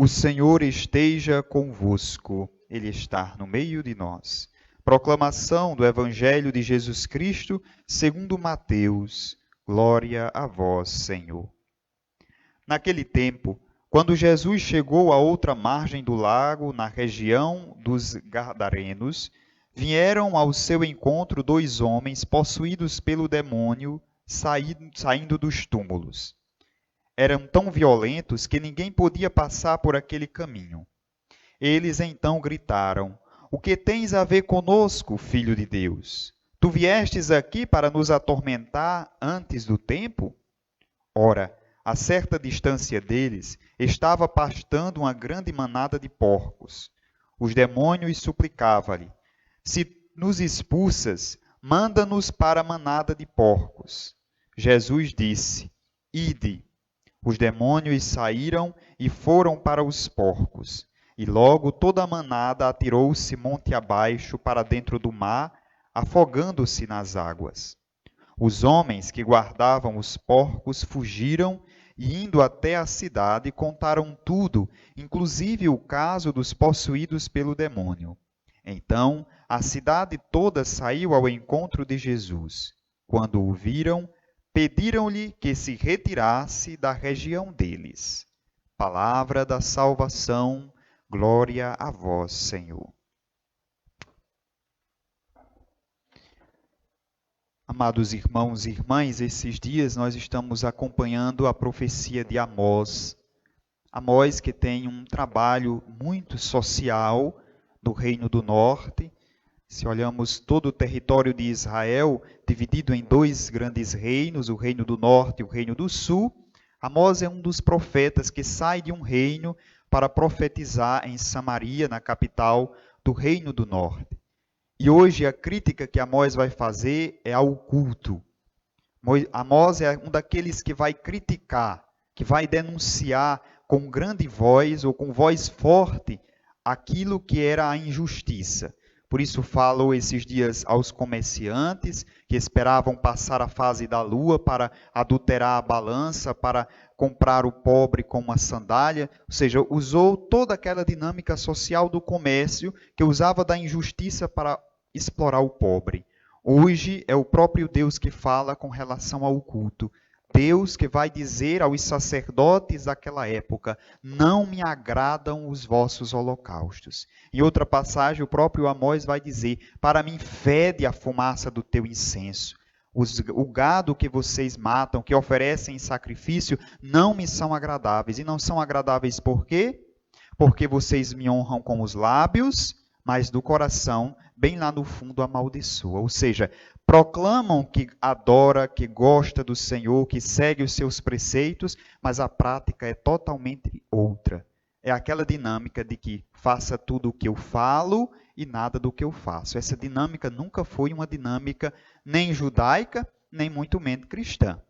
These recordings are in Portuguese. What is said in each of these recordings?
O Senhor esteja convosco, Ele está no meio de nós. Proclamação do Evangelho de Jesus Cristo, segundo Mateus. Glória a vós, Senhor. Naquele tempo, quando Jesus chegou à outra margem do lago, na região dos Gadarenos, vieram ao seu encontro 2 homens possuídos pelo demônio, saindo dos túmulos. Eram tão violentos que ninguém podia passar por aquele caminho. Eles então gritaram: "O que tens a ver conosco, Filho de Deus? Tu viestes aqui para nos atormentar antes do tempo?" Ora, a certa distância deles estava pastando uma grande manada de porcos. Os demônios suplicavam-lhe: "Se nos expulsas, manda-nos para a manada de porcos." Jesus disse: "Ide." Os demônios saíram e foram para os porcos. E logo toda a manada atirou-se monte abaixo para dentro do mar, afogando-se nas águas. Os homens que guardavam os porcos fugiram e, indo até a cidade, contaram tudo, inclusive o caso dos possuídos pelo demônio. Então a cidade toda saiu ao encontro de Jesus. Quando o viram, pediram-lhe que se retirasse da região deles. Palavra da salvação, glória a vós, Senhor. Amados irmãos e irmãs, esses dias nós estamos acompanhando a profecia de Amós. Amós, que tem um trabalho muito social do Reino do Norte. Se olhamos todo o território de Israel, dividido em 2 grandes reinos, o Reino do Norte e o Reino do Sul, Amós é um dos profetas que sai de um reino para profetizar em Samaria, na capital do Reino do Norte. E hoje a crítica que Amós vai fazer é ao culto. Amós é um daqueles que vai criticar, que vai denunciar com grande voz ou com voz forte aquilo que era a injustiça. Por isso falou esses dias aos comerciantes que esperavam passar a fase da lua para adulterar a balança, para comprar o pobre com uma sandália. Ou seja, usou toda aquela dinâmica social do comércio que usava da injustiça para explorar o pobre. Hoje é o próprio Deus que fala com relação ao culto. Deus que vai dizer aos sacerdotes daquela época: "Não me agradam os vossos holocaustos." Em outra passagem, o próprio Amós vai dizer: "Para mim fede a fumaça do teu incenso. O gado que vocês matam, que oferecem em sacrifício, não me são agradáveis." E não são agradáveis por quê? Porque vocês me honram com os lábios, mas do coração, bem lá no fundo, amaldiçoa. Ou seja, proclamam que adora, que gosta do Senhor, que segue os seus preceitos, mas a prática é totalmente outra. É aquela dinâmica de que faça tudo o que eu falo e nada do que eu faço. Essa dinâmica nunca foi uma dinâmica nem judaica, nem muito menos cristã.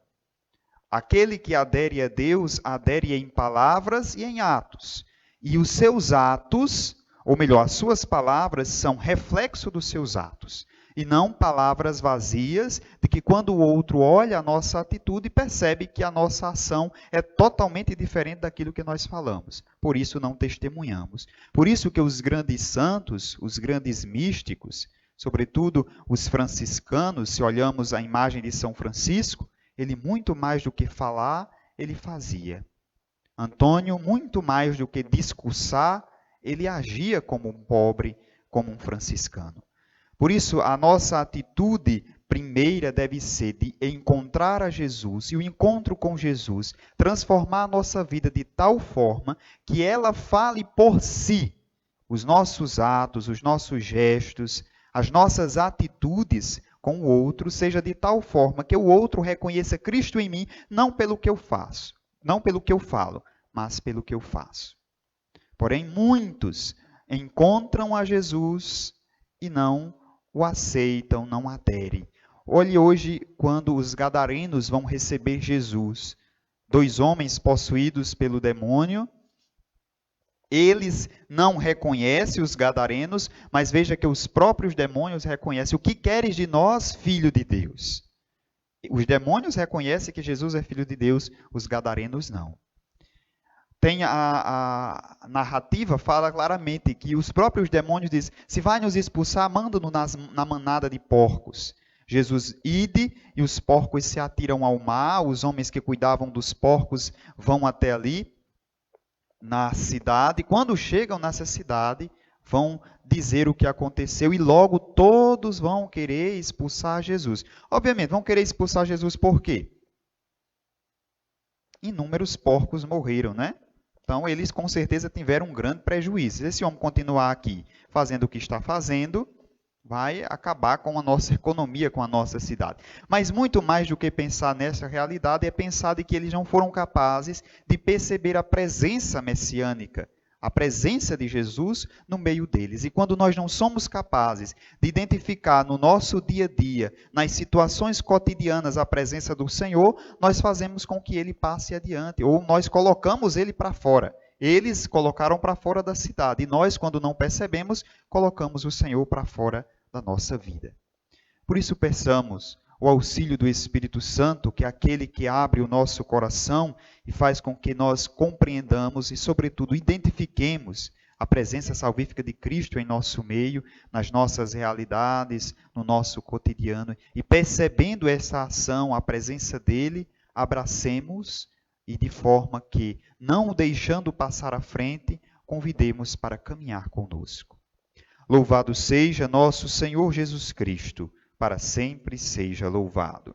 Aquele que adere a Deus, adere em palavras e em atos. E os seus atos, ou melhor, as suas palavras são reflexo dos seus atos. E não palavras vazias, de que quando o outro olha a nossa atitude, percebe que a nossa ação é totalmente diferente daquilo que nós falamos. Por isso não testemunhamos. Por isso que os grandes santos, os grandes místicos, sobretudo os franciscanos, se olhamos a imagem de São Francisco, ele muito mais do que falar, ele fazia. Antônio, muito mais do que discursar, ele agia como um pobre, como um franciscano. Por isso, a nossa atitude primeira deve ser de encontrar a Jesus, e o encontro com Jesus transformar a nossa vida de tal forma que ela fale por si. Os nossos atos, os nossos gestos, as nossas atitudes com o outro, seja de tal forma que o outro reconheça Cristo em mim, não pelo que eu faço, não pelo que eu falo, mas pelo que eu faço. Porém, muitos encontram a Jesus e não o aceitam, não aderem. Olhe hoje quando os gadarenos vão receber Jesus. 2 homens possuídos pelo demônio. Eles não reconhecem os gadarenos, mas veja que os próprios demônios reconhecem. O que queres de nós, filho de Deus? Os demônios reconhecem que Jesus é filho de Deus, os gadarenos não. tem a narrativa, fala claramente que os próprios demônios dizem, se vai nos expulsar, manda-nos na manada de porcos. Jesus ide e os porcos se atiram ao mar, os homens que cuidavam dos porcos vão até ali, na cidade. Quando chegam nessa cidade, vão dizer o que aconteceu e logo todos vão querer expulsar Jesus. Obviamente, vão querer expulsar Jesus por quê? Inúmeros porcos morreram, né? Então, eles com certeza tiveram um grande prejuízo. Se esse homem continuar aqui fazendo o que está fazendo, vai acabar com a nossa economia, com a nossa cidade. Mas muito mais do que pensar nessa realidade, é pensar de que eles não foram capazes de perceber a presença messiânica, a presença de Jesus no meio deles. E quando nós não somos capazes de identificar no nosso dia a dia, nas situações cotidianas, a presença do Senhor, nós fazemos com que ele passe adiante, ou nós colocamos ele para fora. Eles colocaram para fora da cidade, e nós, quando não percebemos, colocamos o Senhor para fora da nossa vida. Por isso, peçamos o auxílio do Espírito Santo, que é aquele que abre o nosso coração e faz com que nós compreendamos e, sobretudo, identifiquemos a presença salvífica de Cristo em nosso meio, nas nossas realidades, no nosso cotidiano. E percebendo essa ação, a presença dele, abracemos e de forma que, não o deixando passar à frente, convidemos para caminhar conosco. Louvado seja nosso Senhor Jesus Cristo, para sempre seja louvado.